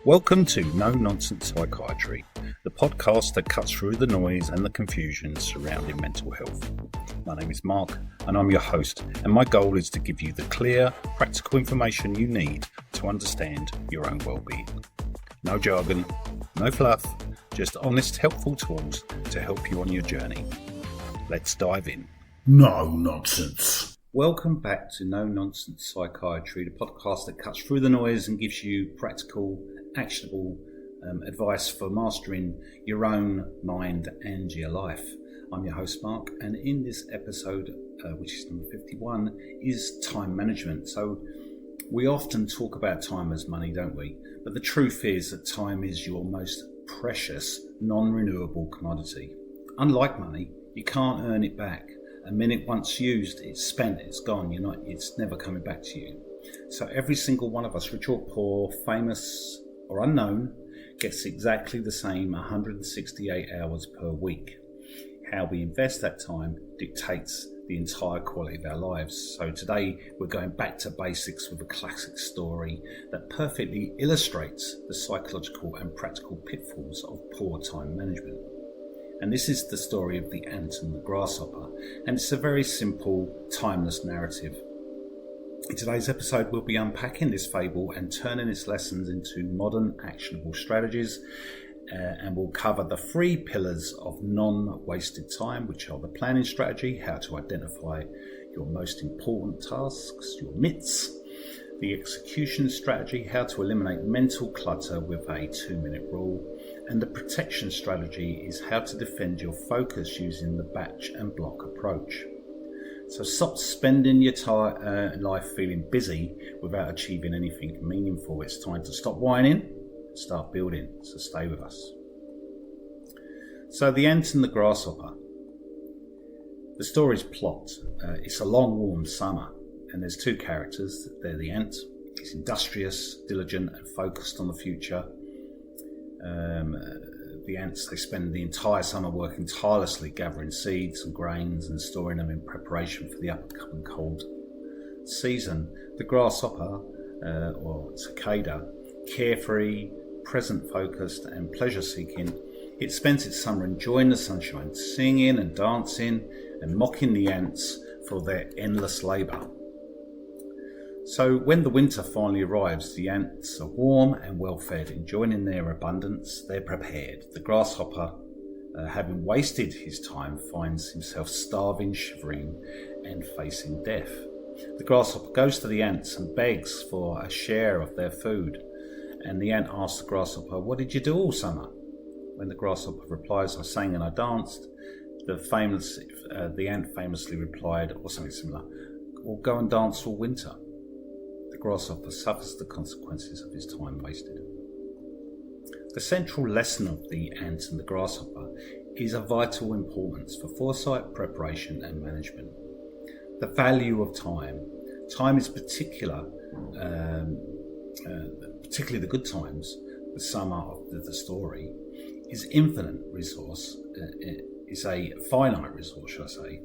Welcome to No Nonsense Psychiatry, the podcast that cuts through the noise and the confusion surrounding mental health. My name is Mark and I'm your host, and my goal is to give you the clear, practical information you need to understand your own well-being. No jargon, no fluff, just honest, helpful tools to help you on your journey. Let's dive in. No nonsense. Welcome back to No Nonsense Psychiatry, the podcast that cuts through the noise and gives you practical, actionable advice for mastering your own mind and your life. I'm your host Mark, and in this episode, which is number 51, is time management. So we often talk about time as money, don't we? But the truth is that time is your most precious, non-renewable commodity. Unlike money, you can't earn it back. A minute once used, it's spent, it's gone. It's never coming back to you. So every single one of us, rich or poor, famous or unknown, gets exactly the same 168 hours per week. How we invest that time dictates the entire quality of our lives. So today we're going back to basics with a classic story that perfectly illustrates the psychological and practical pitfalls of poor time management. And this is the story of the ant and the grasshopper, and it's a very simple, timeless narrative. In today's episode, we'll be unpacking this fable and turning its lessons into modern actionable strategies, and we'll cover the 3 pillars of non-wasted time, which are the planning strategy, how to identify your most important tasks, your MITs, the execution strategy, how to eliminate mental clutter with a 2-minute rule, and the protection strategy is how to defend your focus using the batch and block approach. So stop spending your life feeling busy without achieving anything meaningful. It's time to stop whining and start building. So stay with us. So the ant and the grasshopper. The story's plot. It's a long, warm summer, and there's 2 characters. They're the ant. He's industrious, diligent, and focused on the future. The ants, they spend the entire summer working tirelessly, gathering seeds and grains and storing them in preparation for the upcoming cold season. The grasshopper, or cicada, carefree, present-focused and pleasure-seeking, it spends its summer enjoying the sunshine, singing and dancing and mocking the ants for their endless labour. So when the winter finally arrives, the ants are warm and well fed, enjoying their abundance. They're prepared. The grasshopper, having wasted his time, finds himself starving, shivering and facing death. The grasshopper goes to the ants and begs for a share of their food. And the ant asks the grasshopper, "What did you do all summer?" When the grasshopper replies, "I sang and I danced," the ant famously replied, or something similar, "Well, go and dance all winter." The grasshopper suffers the consequences of his time wasted. The central lesson of the ant and the grasshopper is of vital importance for foresight, preparation and management. The value of time. Time is particularly the good times, the summer of the story, is infinite resource, is a finite resource, should I say,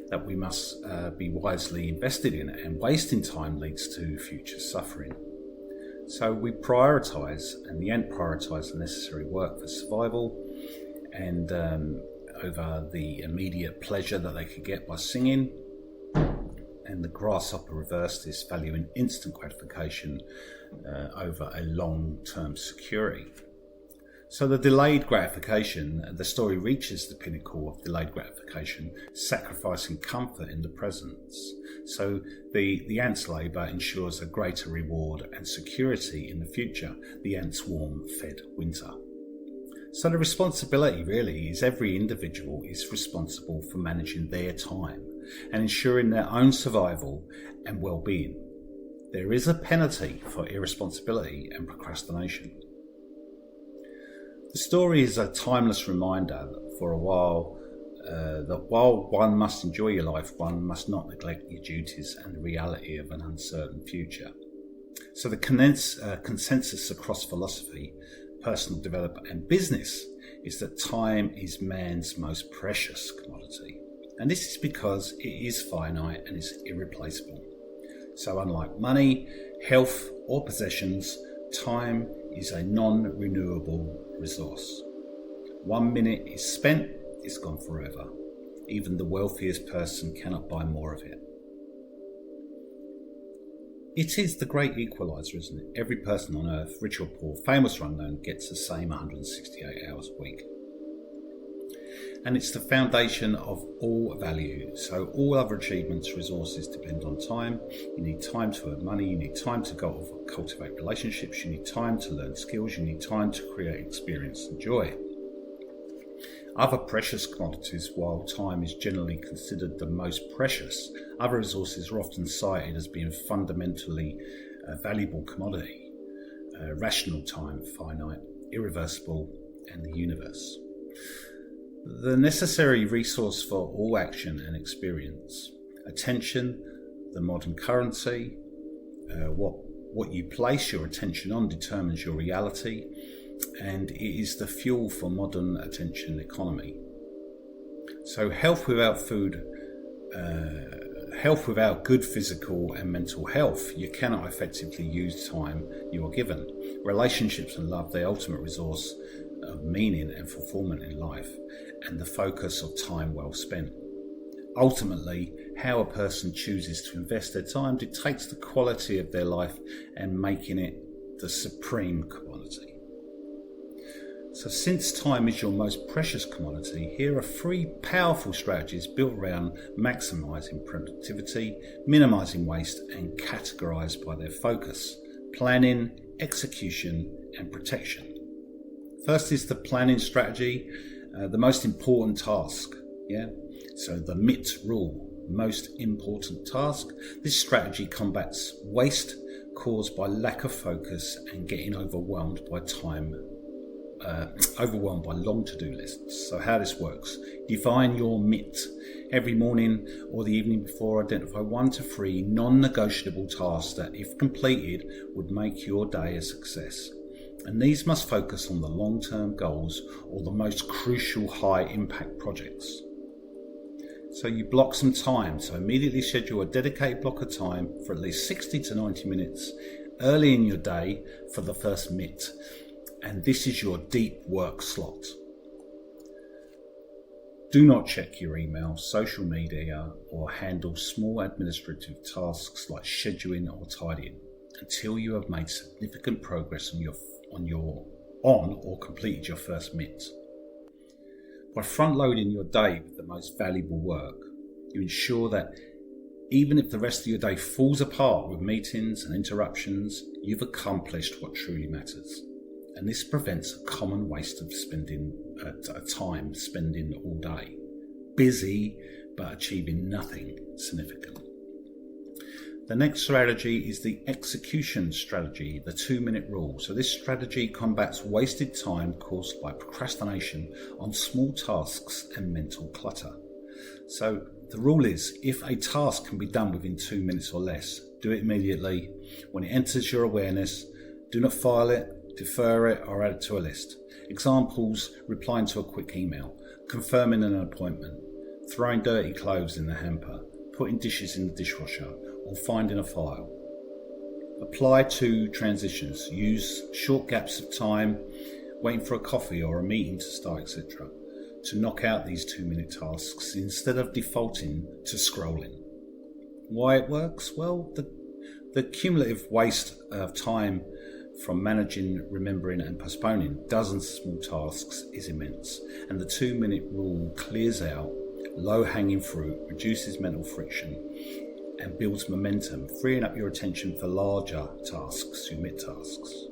that we must be wisely invested in, and wasting time leads to future suffering. So we prioritise, and the ant prioritised the necessary work for survival and over the immediate pleasure that they could get by singing, and the grasshopper reversed this, valuing instant gratification over a long-term security. So the delayed gratification, the story reaches the pinnacle of delayed gratification, sacrificing comfort in the presence. So the ant's labour ensures a greater reward and security in the future, the ant's warm-fed winter. So the responsibility really is every individual is responsible for managing their time and ensuring their own survival and well-being. There is a penalty for irresponsibility and procrastination. The story is a timeless reminder that while one must enjoy your life, one must not neglect your duties and the reality of an uncertain future. So the consensus across philosophy, personal development and business is that time is man's most precious commodity. And this is because it is finite and is irreplaceable. So unlike money, health or possessions, time is a non-renewable resource. 1 minute is spent, it's gone forever. Even the wealthiest person cannot buy more of it. It is the great equalizer, isn't it? Every person on earth, rich or poor, famous or unknown, gets the same 168 hours a week. And it's the foundation of all value. So all other achievements, resources depend on time. You need time to earn money, you need time to cultivate relationships, you need time to learn skills, you need time to create experience and joy. Other precious commodities, while time is generally considered the most precious, other resources are often cited as being fundamentally a valuable commodity. Rational time, finite, irreversible, and the universe. The necessary resource for all action and experience. Attention, the modern currency. What you place your attention on determines your reality, and it is the fuel for modern attention economy. So health without good physical and mental health, you cannot effectively use time you are given. Relationships and love, the ultimate resource of meaning and fulfillment in life, and the focus of time well spent. Ultimately, how a person chooses to invest their time dictates the quality of their life and making it the supreme commodity. So since time is your most precious commodity, here are 3 powerful strategies built around maximising productivity, minimising waste, and categorised by their focus: planning, execution, and protection. First is the planning strategy, the most important task. So the MIT rule, most important task. This strategy combats waste caused by lack of focus and getting overwhelmed by long to-do lists. So how this works: define your MIT. Every morning or the evening before, identify 1 to 3 non-negotiable tasks that, if completed, would make your day a success. And these must focus on the long-term goals or the most crucial high-impact projects. So you block some time. So immediately schedule a dedicated block of time for at least 60 to 90 minutes early in your day for the first MIT. And this is your deep work slot. Do not check your email, social media, or handle small administrative tasks like scheduling or tidying until you have made significant progress on or completed your first MIT. By front-loading your day with the most valuable work, you ensure that even if the rest of your day falls apart with meetings and interruptions, you've accomplished what truly matters. And this prevents a common waste of time spending all day, busy but achieving nothing significant. The next strategy is the execution strategy, the 2-minute rule. So this strategy combats wasted time caused by procrastination on small tasks and mental clutter. So the rule is, if a task can be done within 2 minutes or less, do it immediately. When it enters your awareness, do not file it, defer it, or add it to a list. Examples: replying to a quick email, confirming an appointment, throwing dirty clothes in the hamper, putting dishes in the dishwasher, or finding a file. Apply to transitions. Use short gaps of time, waiting for a coffee or a meeting to start, etc., to knock out these 2-minute tasks instead of defaulting to scrolling. Why it works? Well, the cumulative waste of time from managing, remembering, and postponing dozens of small tasks is immense, and the 2-minute rule clears out low-hanging fruit, reduces mental friction, and builds momentum, freeing up your attention for larger tasks, your MIT tasks.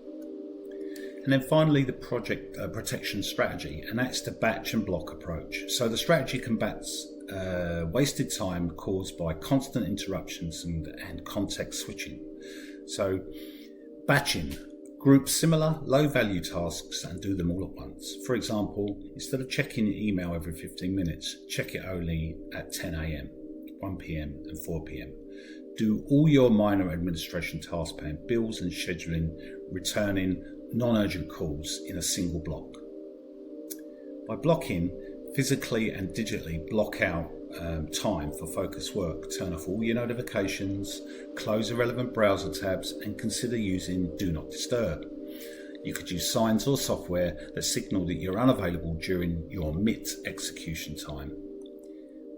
And then finally, the project protection strategy, and that's the batch and block approach. So the strategy combats wasted time caused by constant interruptions and context switching. So batching: group similar low-value tasks and do them all at once. For example, instead of checking your email every 15 minutes, check it only at 10 a.m., 1 p.m. and 4 p.m. Do all your minor administration tasks, paying bills and scheduling, returning non-urgent calls in a single block. By blocking, physically and digitally block out time for focused work. Turn off all your notifications, close irrelevant browser tabs, and consider using Do Not Disturb. You could use signs or software that signal that you're unavailable during your MIT execution time.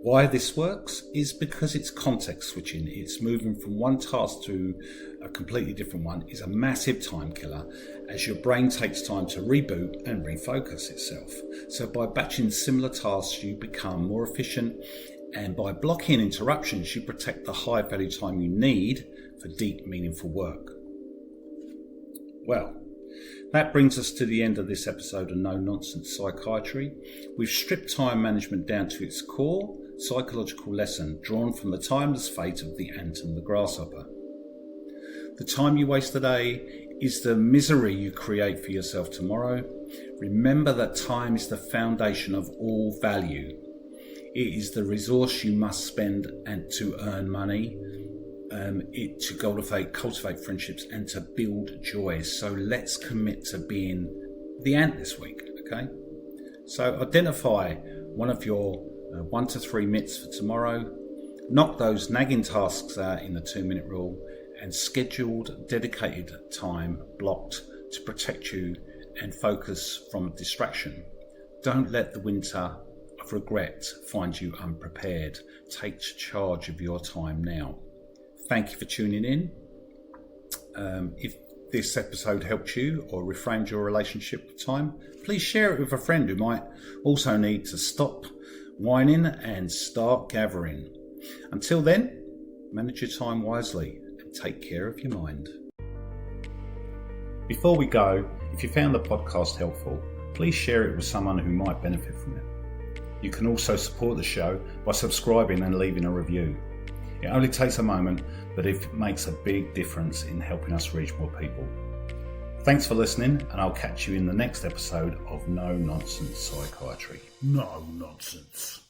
Why this works is because it's context switching. It's moving from one task to a completely different one is a massive time killer as your brain takes time to reboot and refocus itself. So by batching similar tasks, you become more efficient, and by blocking interruptions, you protect the high value time you need for deep, meaningful work. Well, that brings us to the end of this episode of No Nonsense Psychiatry. We've stripped time management down to its core psychological lesson drawn from the timeless fate of the ant and the grasshopper. The time you waste today is the misery you create for yourself tomorrow. Remember that time is the foundation of all value. It is the resource you must spend and to earn money, to cultivate friendships and to build joy. So let's commit to being the ant this week, okay? So identify one of your 1 to 3 minutes for tomorrow, knock those nagging tasks out in the 2-minute rule, and scheduled dedicated time blocked to protect you and focus from distraction. Don't let the winter of regret find you unprepared. Take charge of your time now. Thank you for tuning in. If this episode helped you or reframed your relationship with time, please share it with a friend who might also need to stop whining and start gathering. Until then, manage your time wisely and take care of your mind. Before we go, if you found the podcast helpful, please share it with someone who might benefit from it. You can also support the show by subscribing and leaving a review. It only takes a moment, but it makes a big difference in helping us reach more people. Thanks for listening, and I'll catch you in the next episode of No Nonsense Psychiatry. No nonsense.